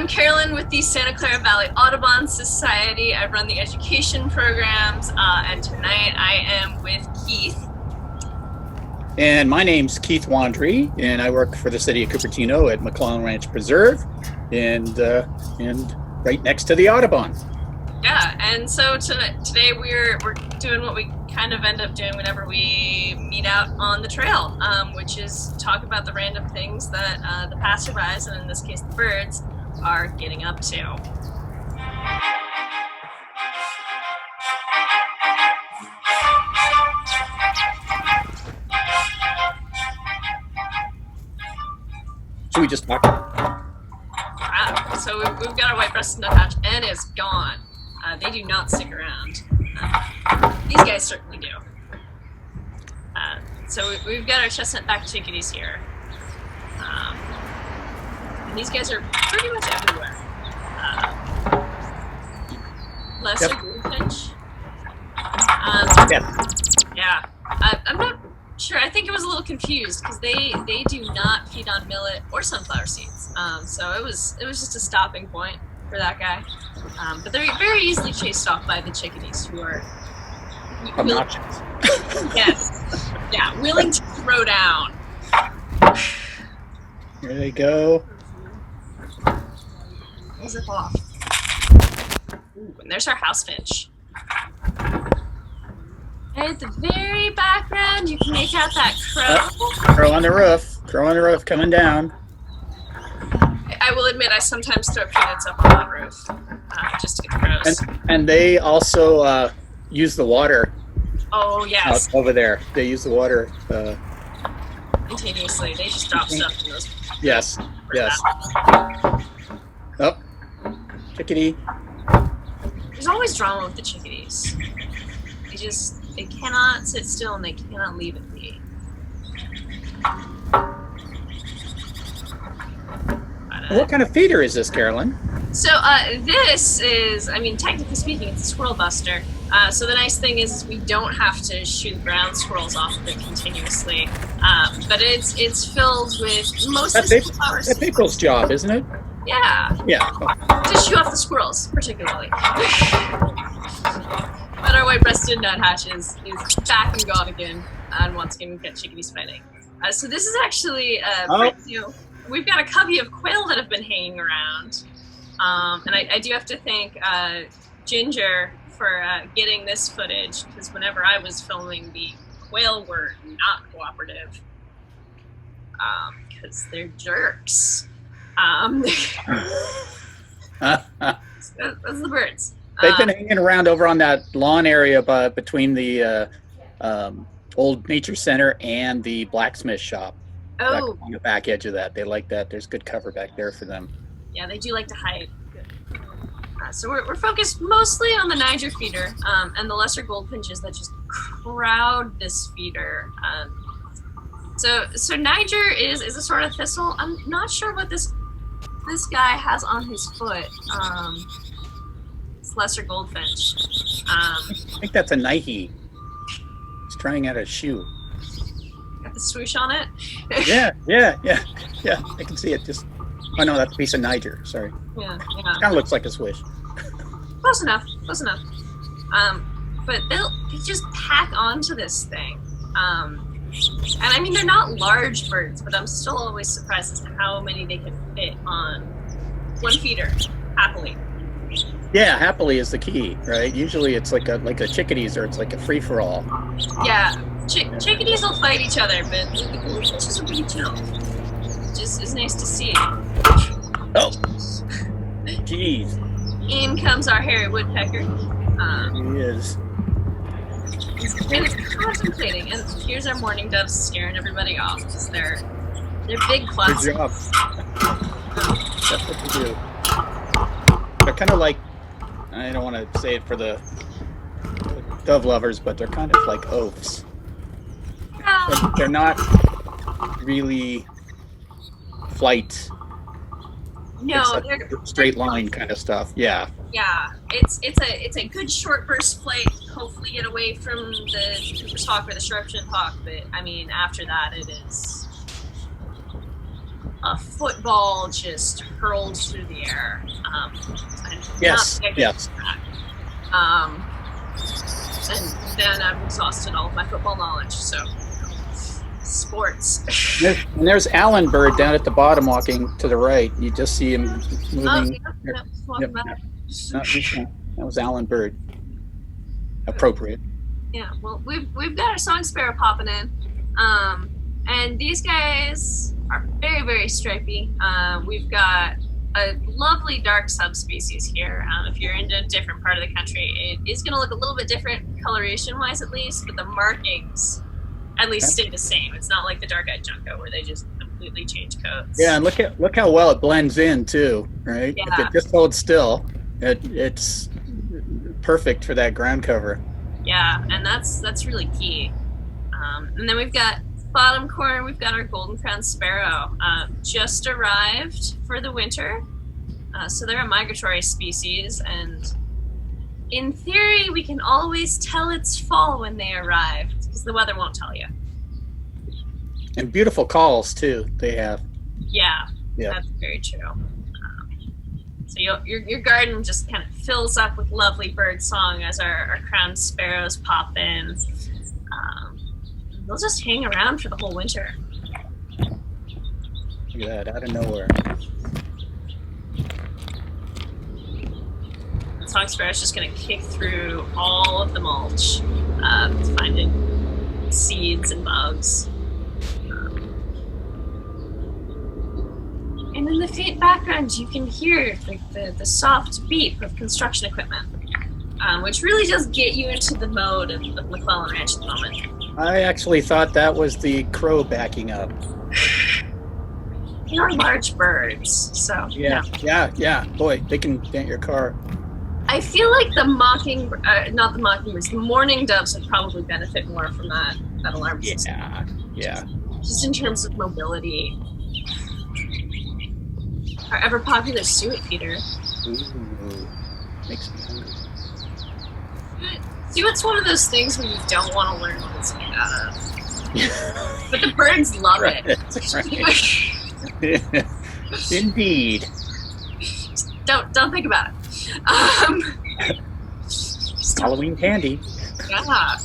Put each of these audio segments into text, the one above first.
I'm Carolyn with the Santa Clara Valley Audubon Society. I run the education programs, and tonight I am with Keith. And my name's Keith Wandry, and I work for the City of Cupertino at McClellan Ranch Preserve, and right next to the Audubon. Yeah, and so today we're doing what we kind of end up doing whenever we meet out on the trail, which is talk about the random things that the passerbys, and in this case the birds, are getting up to. Should we just talk? So we've got our white-breasted nuthatch, and it's gone. They do not stick around. These guys certainly do. So we've got our chestnut-backed chickadees here. And these guys are pretty much everywhere. Lesser Finch. Yeah. I'm not sure. I think it was a little confused because they do not feed on millet or sunflower seeds. So it was just a stopping point for that guy. But they're very easily chased off by the chickadees, who are obnoxious. Yes. Yeah, willing to throw down. Here they go. Zip off. Ooh, and there's our house finch. And at the very background, you can make out that crow. Crow on the roof. Crow on the roof coming down. I will admit, I sometimes throw peanuts up on the roof just to get the crows. And they also use the water. Oh, yes. Over there. They use the water. Continuously. They just drop stuff in those. Yes. Yes. Oh. Chickadee. There's always drama with the chickadees. They cannot sit still and they cannot leave it be. What kind of feeder is this, Carolyn? So this is, technically speaking, it's a squirrel buster. So the nice thing is we don't have to shoot ground squirrels off of it continuously. But it's filled with mostly sunflowers. That's April's job, isn't it? Yeah. Yeah. To shoot off the squirrels, particularly. But our white-breasted nuthatch is back and gone again, and once again we've got chickadees fighting. So this is actually we've got a covey of quail that have been hanging around, and I do have to thank Ginger for getting this footage, because whenever I was filming, the quail were not cooperative, because they're jerks. That's the birds. They've been hanging around over on that lawn area between the old nature center and the blacksmith shop. Oh. On the back edge of that. They like that. There's good cover back there for them. Yeah, they do like to hide. Good. So we're focused mostly on the Niger feeder and the lesser goldfinches that just crowd this feeder. So Niger is a sort of thistle. I'm not sure what this guy has on his foot. It's lesser goldfinch. I think that's a Nike. He's trying out a shoe. Got the swoosh on it? Yeah. I can see it. Oh no, that's a piece of Niger. Sorry. Yeah. Kind of looks like a swish. Close enough. But they just pack onto this thing. And they're not large birds, but I'm still always surprised as to how many they can fit on one feeder, happily. Yeah, happily is the key, right? Usually it's like a chickadees, or it's like a free-for-all. Yeah, chickadees will fight each other, but the goldfinches are pretty chill. Just is nice to see. Oh, jeez. In comes our hairy woodpecker. He is. He's contemplating, and here's our mourning doves scaring everybody off because they're big clumps. Good job. That's what they do. They're kind of like, I don't want to say it for the dove lovers, but they're kind of like oafs. They're not really flight. No, they're straight line kind of stuff. Yeah. Yeah, it's a good short burst flight. Hopefully, get away from the Cooper's hawk or the sharp-shinned hawk. But after that, it is a football just hurled through the air. Yes. And then I've exhausted all of my football knowledge, so sports. And there's Alan Bird down at the bottom walking to the right. You just see him moving. That was Alan Bird. Appropriate. Yeah, well, we've got our song Sparrow popping in. And these guys are very, very stripy. We've got a lovely dark subspecies here. If you're in a different part of the country, it is going to look a little bit different coloration-wise at least, but the markings at least stay the same. It's not like the dark-eyed junco where they just completely change coats. Yeah, and look how well it blends in too, right? Yeah. If it just holds still, it's perfect for that ground cover. Yeah, and that's really key. And then we've got bottom corner, we've got our golden crowned sparrow. Just arrived for the winter. So they're a migratory species, and in theory, we can always tell it's fall when they arrive, because the weather won't tell you. And beautiful calls, too, they have. Yeah. That's very true. So your garden just kind of fills up with lovely bird song as our crowned sparrows pop in. They'll just hang around for the whole winter. Look at that, out of nowhere. The song sparrow's just going to kick through all of the mulch, finding seeds and bugs. And in the faint background, you can hear the soft beep of construction equipment, which really does get you into the mode of McClellan Ranch at the moment. I actually thought that was the crow backing up. They are large birds, so... Yeah. Boy, they can dent your car. I feel like the mourning doves would probably benefit more from that alarm system. Yeah. Just in terms of mobility. Our ever-popular suet feeder. Ooh, makes me hungry. Suet's one of those things where you don't want to learn what it's made out of. But the birds love it. Right. Indeed. Don't think about it. Halloween candy. Yeah.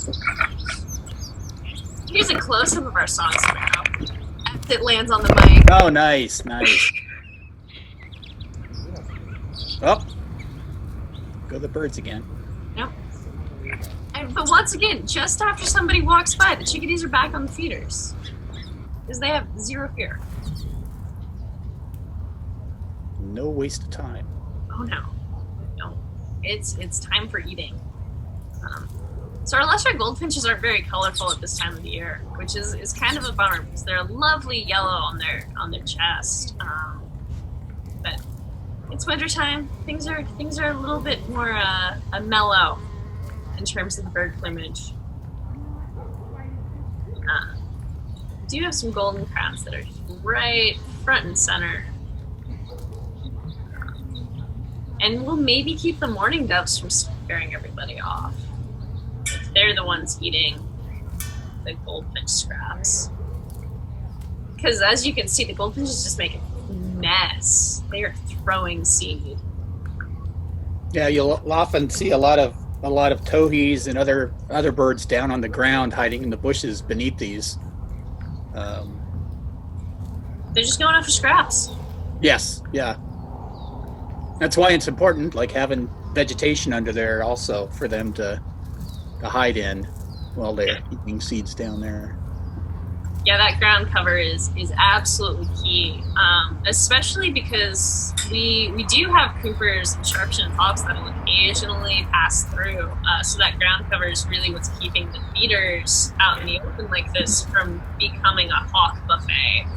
Here's a close-up of our song sparrow. As it lands on the mic. Oh, nice. Oh, go the birds again. Yep. But once again, just after somebody walks by, the chickadees are back on the feeders. Because they have zero fear. No waste of time. Oh no. It's time for eating. So our lesser goldfinches aren't very colorful at this time of the year, which is kind of a bummer because they're lovely yellow on their chest. But it's wintertime. Things are a little bit more mellow in terms of the bird plumage. We do have some golden crowns that are right front and center. And we'll maybe keep the mourning doves from scaring everybody off. They're the ones eating the goldfinch scraps. Because as you can see, the goldfinches just make a mess. They are throwing seed. Yeah, you'll often see a lot of towhees and other birds down on the ground hiding in the bushes beneath these. They're just going after scraps. Yes, yeah. That's why it's important, like having vegetation under there also for them to hide in while they're eating seeds down there. Yeah, that ground cover is absolutely key, especially because we do have coopers and sharp-shinned hawks that will occasionally pass through. So that ground cover is really what's keeping the feeders out in the open like this from becoming a hawk buffet.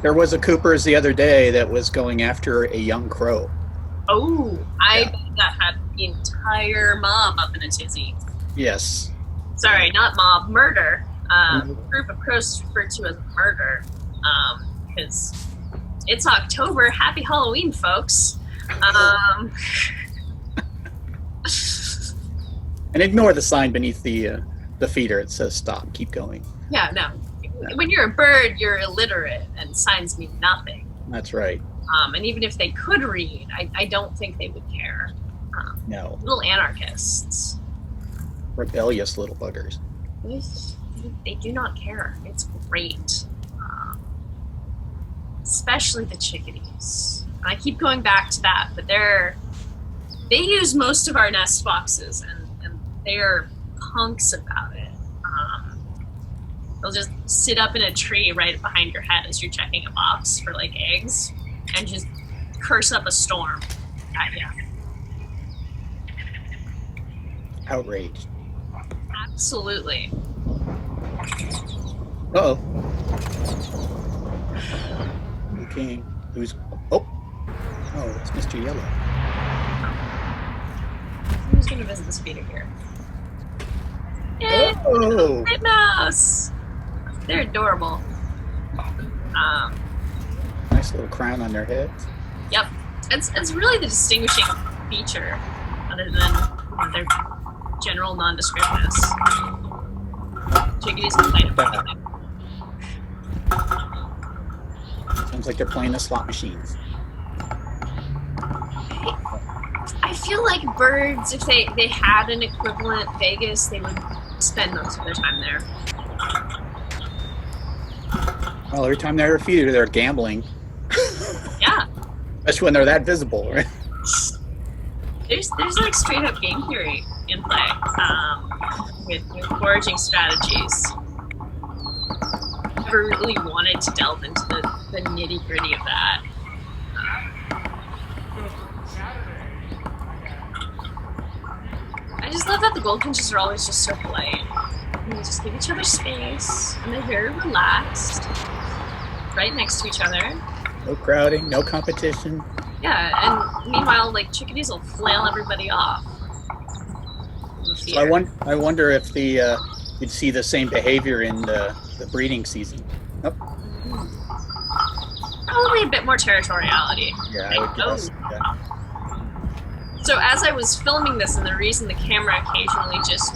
There was a Cooper's the other day that was going after a young crow. Oh, I bet that had the entire mob up in a tizzy. Yes. Sorry, not mob, murder. Group of crows referred to as murder. Because it's October. Happy Halloween, folks. And ignore the sign beneath the feeder. It says stop, keep going. Yeah, no. when you're a bird, you're illiterate, and signs mean nothing. That's right. And even if they could read, I don't think they would care. No. Little anarchists. Rebellious little buggers. They do not care. It's great. Especially the chickadees. And I keep going back to that, but they use most of our nest boxes, and they're punks about it. They'll just sit up in a tree right behind your head as you're checking a box for like eggs, and just curse up a storm at you. Outraged. Absolutely. Uh-oh. Okay. Who's... Oh, it's Mr. Yellow. Who's going to visit this feeder here? Yay! Oh! Red mouse! They're adorable. Nice little crown on their heads. Yep. It's really the distinguishing feature, other than their general nondescriptness. Chickadees complain about it. Sounds like they're playing the slot machines. I feel like birds, if they had an equivalent Vegas, they would spend most of their time there. Well, every time they're a feeder, they're gambling. Yeah. Especially when they're that visible, right? There's like straight up game theory in play with foraging strategies. Never really wanted to delve into the nitty gritty of that. I just love that the goldfinches are always just so polite. And they just give each other space, and they're very relaxed, right next to each other. No crowding, no competition. Yeah, and meanwhile, like, chickadees will flail everybody off. So I wonder if you'd see the same behavior in the breeding season. Nope. Probably a bit more territoriality. Yeah, I would guess. Yeah. So as I was filming this, and the reason the camera occasionally just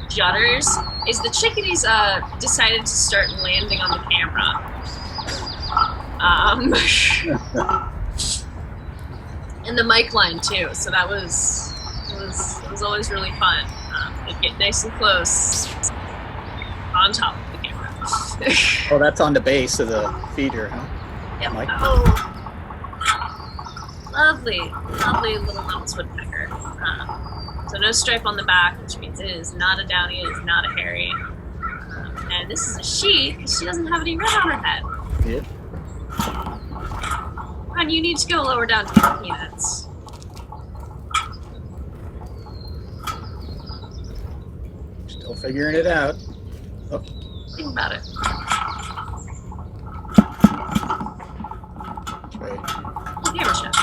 judders, is the chickadees decided to start landing on the camera. And the mic line too, so that was always really fun. They'd get nice and close on top of the camera. Oh, that's on the base of the feeder, huh? Yep. Mic. Oh, lovely little Downy Woodpecker. So no stripe on the back, which means it is not a downy, it is not a hairy. And this is a she, because she doesn't have any red on her head. Yep. And you need to go lower down to get the peanuts. Still figuring it out. Oh. Think about it. That's right. Camera shot.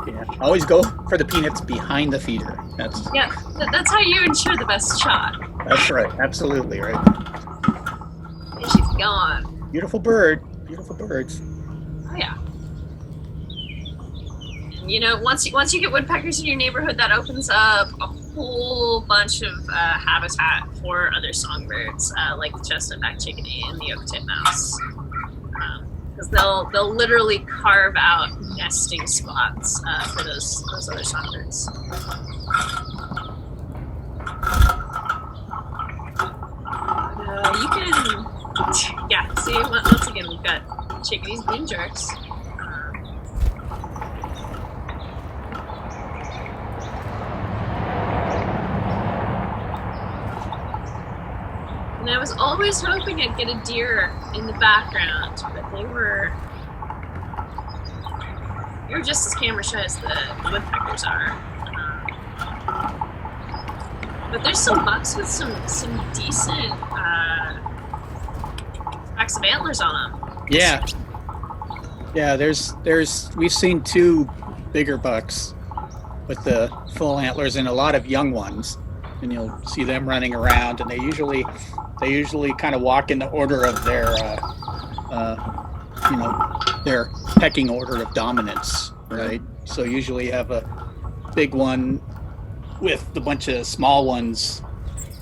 Yeah. Always go for the peanuts behind the feeder. That's how you ensure the best shot. That's right. Absolutely right. And she's gone. Beautiful bird. Beautiful birds. Oh yeah. You know, once you get woodpeckers in your neighborhood, that opens up a whole bunch of habitat for other songbirds, like the chestnut-backed chickadee and the oak titmouse, because they'll literally carve out nesting spots for those other songbirds. You can, yeah. See, once again, we've got chickadees being jerks. And I was always hoping I'd get a deer in the background, but they were just as camera shy as the woodpeckers are. But there's some bucks with some decent packs of antlers on them. Yeah. Yeah, we've seen two bigger bucks with the full antlers and a lot of young ones. And you'll see them running around, and they usually kind of walk in the order of their their pecking order of dominance, right? So usually you have a big one with a bunch of small ones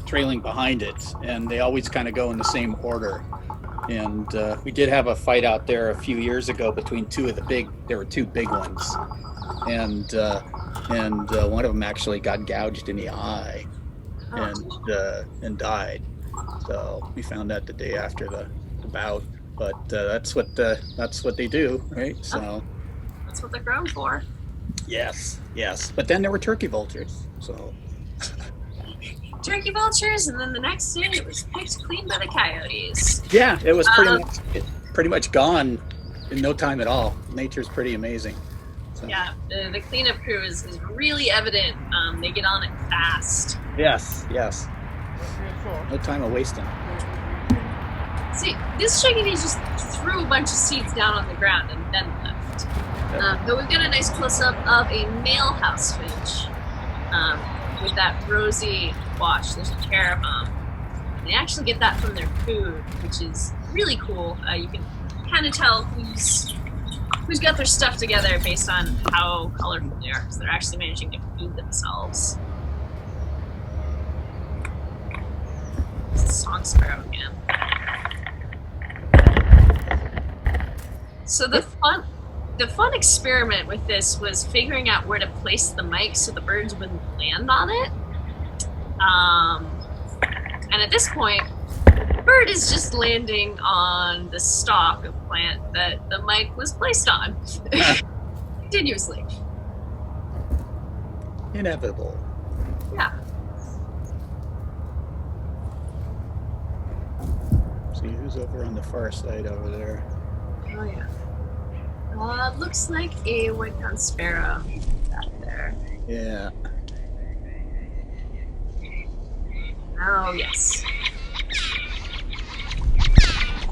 trailing behind it, and they always kind of go in the same order. And we did have a fight out there a few years ago between there were two big ones, and one of them actually got gouged in the eye and died. So we found that the day after the bout. But that's what they do, right? So that's what they're grown for. yes. But then there were turkey vultures. So turkey vultures, and then the next day it was picked clean by the coyotes. Yeah, it was pretty much gone in no time at all. Nature's pretty amazing. So. Yeah, the cleanup crew is really evident. They get on it fast. Yes. No time of wasting. See, this chickadee just threw a bunch of seeds down on the ground and then left. But we've got a nice close-up of a male house finch with that rosy watch. There's a pair of them. They actually get that from their food, which is really cool. You can kind of tell who's got their stuff together based on how colorful they are, because they're actually managing to feed themselves. It's a song sparrow again. So the fun experiment with this was figuring out where to place the mic so the birds wouldn't land on it. And at this point, the bird is just landing on the stalk of plant that the mic was placed on. Continuously. Inevitable. Yeah. See who's over on the far side over there. Oh yeah. Looks like a white-crowned sparrow back there. Yeah. Oh, yes.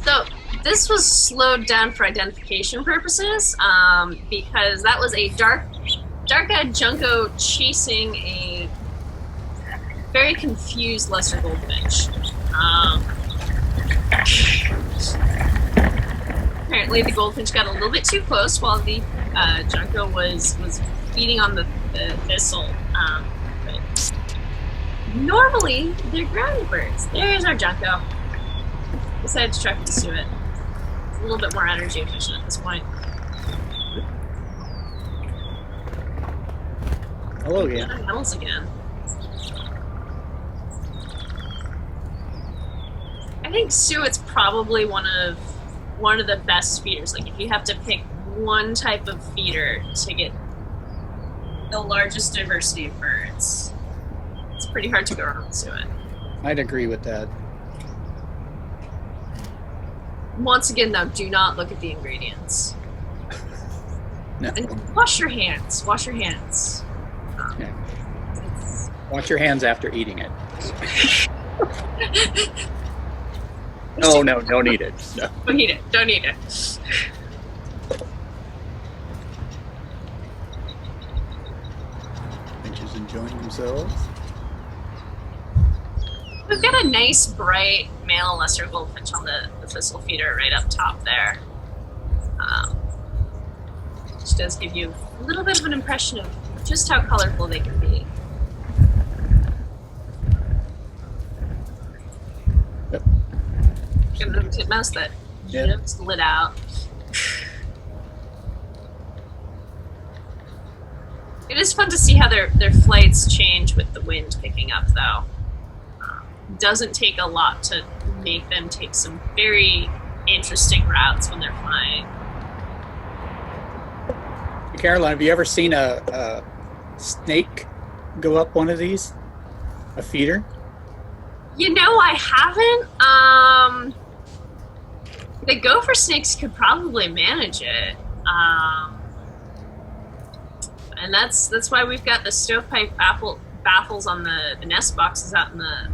So, this was slowed down for identification purposes, because that was a dark-eyed junco chasing a very confused lesser goldfinch. Apparently the goldfinch got a little bit too close while the junco was feeding on the thistle. But normally, they're ground birds. There's our junco. Decided to try to pursue it. It's a little bit more energy efficient at this point. Hello again. Animals again. I think, Sue, it's probably one of the best feeders. Like, if you have to pick one type of feeder to get the largest diversity of birds, it's pretty hard to go wrong with Suet. I'd agree with that. Once again, though, do not look at the ingredients. No. And wash your hands. Wash your hands. Yeah. Wash your hands after eating it. Oh, no, don't eat it. No. Don't eat it. Don't eat it. Finches enjoying themselves. We've got a nice, bright male lesser goldfinch on the thistle feeder right up top there. Which does give you a little bit of an impression of just how colorful they can be. Yep. Got a little titmouse that just lit out. It is fun to see how their flights change with the wind picking up, though. Doesn't take a lot to make them take some very interesting routes when they're flying. Carolyn, have you ever seen a snake go up one of these? A feeder? You know, I haven't. The gopher snakes could probably manage it. And that's why we've got the stovepipe baffles on the nest boxes out in the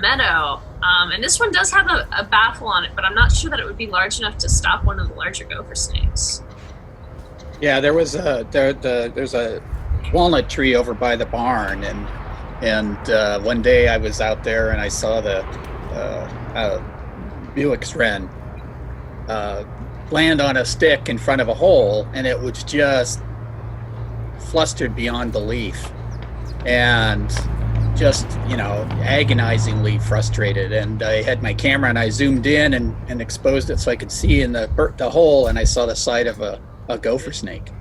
meadow. And this one does have a baffle on it, but I'm not sure that it would be large enough to stop one of the larger gopher snakes. Yeah, there's a walnut tree over by the barn, and one day I was out there and I saw the Buick's wren land on a stick in front of a hole, and it was just flustered beyond belief. And just, agonizingly frustrated. And I had my camera and I zoomed in and exposed it so I could see in the hole, and I saw the side of a gopher snake.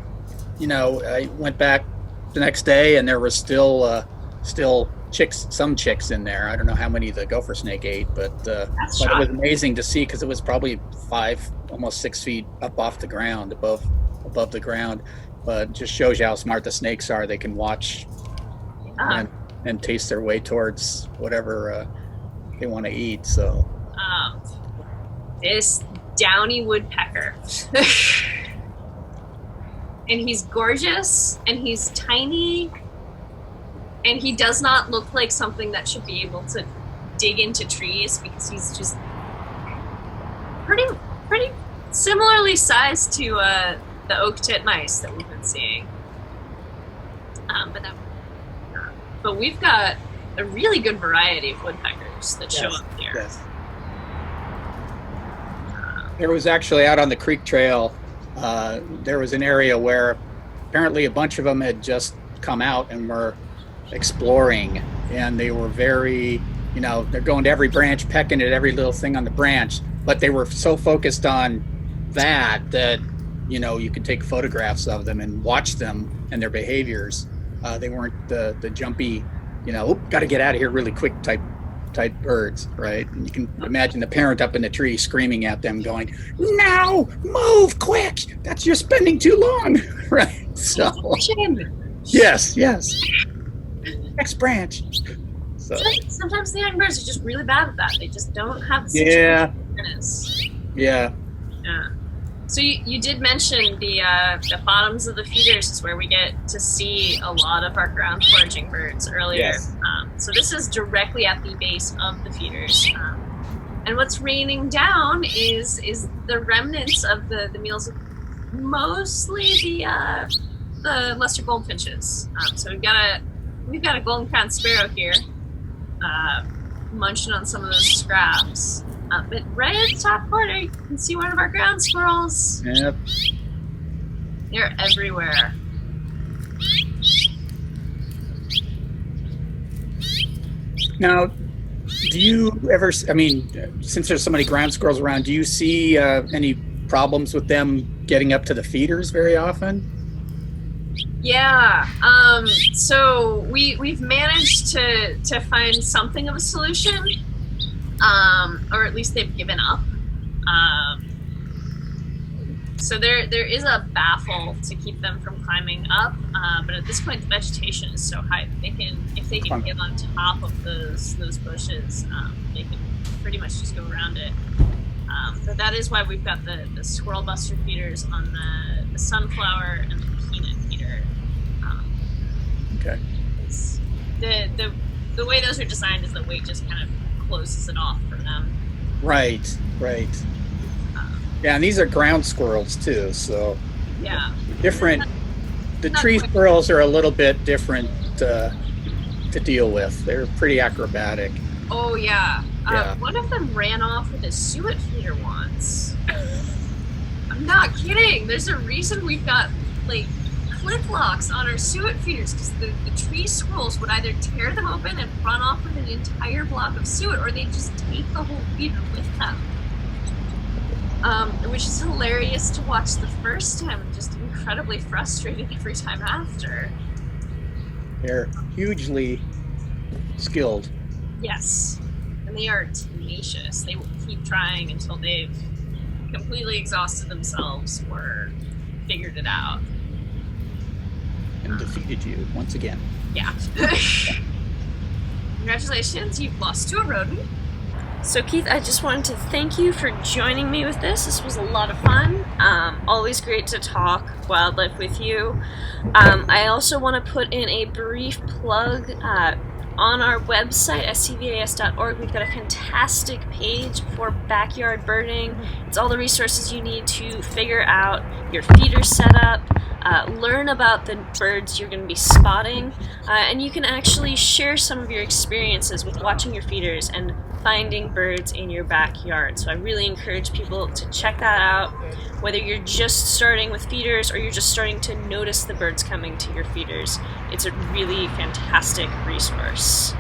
I went back the next day and there was still some chicks in there. I don't know how many the gopher snake ate, but it was amazing to see, because it was probably 5, almost 6 feet up off the ground, above the ground. But it just shows you how smart the snakes are. They can watch and taste their way towards whatever they want to eat. So this Downy Woodpecker. And he's gorgeous, and he's tiny, and he does not look like something that should be able to dig into trees, because he's just pretty similarly sized to the oak titmice that we've been seeing. But we've got a really good variety of woodpeckers that show up here. Yes. There was actually, out on the creek trail, there was an area where apparently a bunch of them had just come out and were exploring, and they were very, they're going to every branch, pecking at every little thing on the branch, but they were so focused on that you could take photographs of them and watch them and their behaviors. They weren't the jumpy, got to get out of here really quick type birds, right? And you can imagine the parent up in the tree screaming at them, going, "Now, move quick! You're spending too long," right? So, yes. Next branch. So sometimes the young birds are just really bad at that. They just don't have the awareness. Yeah. So you did mention the bottoms of the feeders is where we get to see a lot of our ground foraging birds earlier. Yes. So this is directly at the base of the feeders. And what's raining down is the remnants of the meals of mostly the lesser goldfinches. So we've got a golden crowned sparrow here, munching on some of those scraps. But right at the top corner, you can see one of our ground squirrels. Yep. They're everywhere. Now, do you ever, since there's so many ground squirrels around, do you see any problems with them getting up to the feeders very often? Yeah. So we've managed to find something of a solution. Or at least they've given up. So there is a baffle to keep them from climbing up, but at this point the vegetation is so high that if they can get on top of those bushes, they can pretty much just go around it. But that is why we've got the squirrel buster feeders on the sunflower and the peanut feeder. Okay. The way those are designed is the weight just kind of closes it off for them. Right. Yeah, and these are ground squirrels too, so different. The tree squirrels are a little bit different to deal with. They're pretty acrobatic. Oh yeah. One of them ran off with a suet feeder once. I'm not kidding. There's a reason we've got clip locks on our suet feeders, because the tree squirrels would either tear them open and run off with an entire block of suet, or they'd just take the whole feeder with them. Which is hilarious to watch the first time and just incredibly frustrating every time after. They're hugely skilled. Yes. And they are tenacious. They will keep trying until they've completely exhausted themselves or figured it out. And defeated you once again. Yeah. Congratulations, you've lost to a rodent. So Keith, I just wanted to thank you for joining me with this. This was a lot of fun. Always great to talk wildlife with you. I also want to put in a brief plug on our website, scvas.org. We've got a fantastic page for backyard birding. It's all the resources you need to figure out your feeder setup, learn about the birds you're going to be spotting, and you can actually share some of your experiences with watching your feeders and finding birds in your backyard. So I really encourage people to check that out, whether you're just starting with feeders or you're just starting to notice the birds coming to your feeders. It's a really fantastic resource.